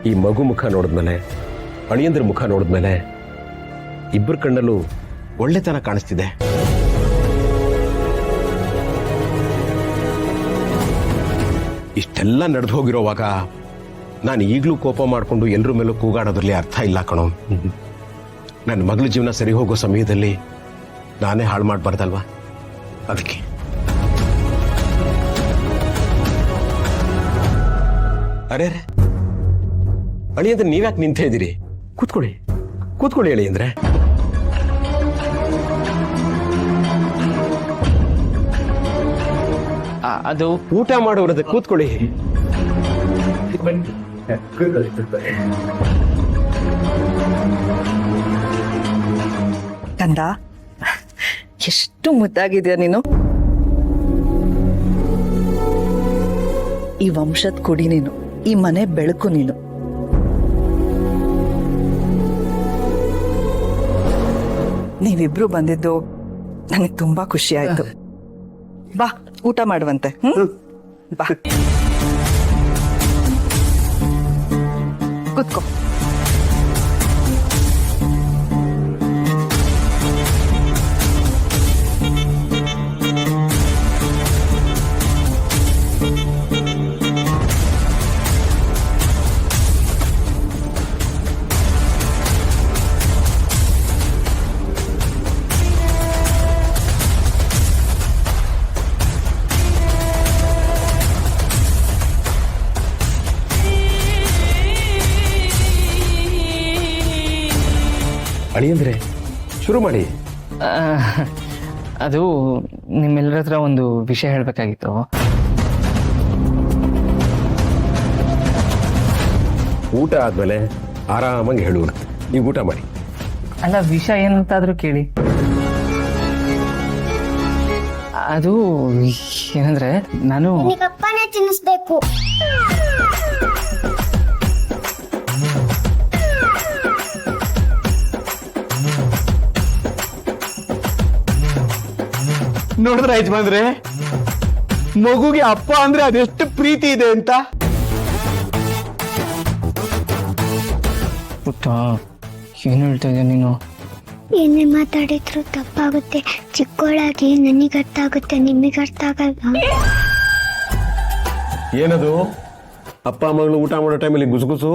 ಈ ಮಗು ಮುಖ ನೋಡಿದ್ಮೇಲೆ, ಅಳಿಯಂದ್ರ ಮುಖ ನೋಡಿದ್ಮೇಲೆ ಇಬ್ಬರ ಕಣ್ಣಲ್ಲೂ ಒಳ್ಳೆತನ ಕಾಣಿಸ್ತಿದೆ. ಇಷ್ಟೆಲ್ಲ ನಡೆದು ಹೋಗಿರೋವಾಗ ನಾನು ಈಗಲೂ ಕೋಪ ಮಾಡಿಕೊಂಡು ಎಲ್ಲರ ಮೇಲೂ ಕೂಗಾಡೋದ್ರಲ್ಲಿ ಅರ್ಥ ಇಲ್ಲ ಕಣೋ. ನನ್ನ ಮಗಳ ಜೀವನ ಸರಿ ಹೋಗೋ ಸಮಯದಲ್ಲಿ ನಾನೇ ಹಾಳು ಮಾಡಬಾರ್ದಲ್ವಾ? ಅದಕ್ಕೆ ಅರೇ ಅಳಿಯಂದ್ರೆ ನೀವ್ಯಾಕೆ ನಿಂತೇ ಇದ್ದೀರಿ? ಕೂತ್ಕೊಳ್ಳಿ ಕೂತ್ಕೊಳ್ಳಿ ಅಳಿಯಂದ್ರೆ. ಅದು ಊಟ ಮಾಡೋರದೆ ಕೂತ್ಕೊಳ್ಳಿ. ಕಂದ, ಎಷ್ಟು ಮುದ್ದಾಗಿದ್ಯಾ ನೀನು. ಈ ವಂಶದ ಕುಡಿ ನೀನು, ಈ ಮನೆ ಬೆಳಕು ನೀನು. ನೀವಿಬ್ರು ಬಂದಿದ್ದು ನನಗೆ ತುಂಬಾ ಖುಷಿ ಆಯ್ತು. ಬಾ ಊಟ ಮಾಡುವಂತೆ. ಬಾ ಕೂತ್ಕೋ. ಅಳಿಯಂದ್ರೆ ಶುರು ಮಾಡಿ. ಅದು ನಿಮ್ಮೆಲ್ಲರ ಹತ್ರ ಒಂದು ವಿಷಯ ಹೇಳ್ಬೇಕಾಗಿತ್ತು. ಊಟ ಆದ್ಮೇಲೆ ಆರಾಮಾಗಿ ಹೇಳುವ. ನೀವು ಊಟ ಮಾಡಿ. ಅಲ್ಲ, ವಿಷಯ ಏನಂತಾದ್ರೂ ಕೇಳಿ. ಅದು ಏನಂದ್ರೆ ನಾನು ಅಪ್ಪನೇ ತಿನ್ನಿಸ್ಬೇಕು. ನೋಡಿದ್ರೆ ಯಜಮಾನ್ರೆ, ಮಗುಗೆ ಅಪ್ಪ ಅಂದ್ರೆ ಅದೆಷ್ಟು ಪ್ರೀತಿ ಇದೆ ಅಂತ. ಪುಟ್ಟ, ಏನು ಹೇಳ್ತಾ ಇದ್ಯಾ ನೀನು? ಏನೇ ಮಾತಾಡಿದ್ರು ತಪ್ಪಾಗುತ್ತೆ. ಚಿಕ್ಕವಳಾಗಿ ನನಗೆ ಅರ್ಥ ಆಗುತ್ತೆ, ನಿಮಗೆ ಅರ್ಥ ಆಗಲ್ಲ. ಏನದು ಅಪ್ಪ ಮಗಳು ಊಟ ಮಾಡೋ ಟೈಮಲ್ಲಿ ಗುಸುಗುಸು?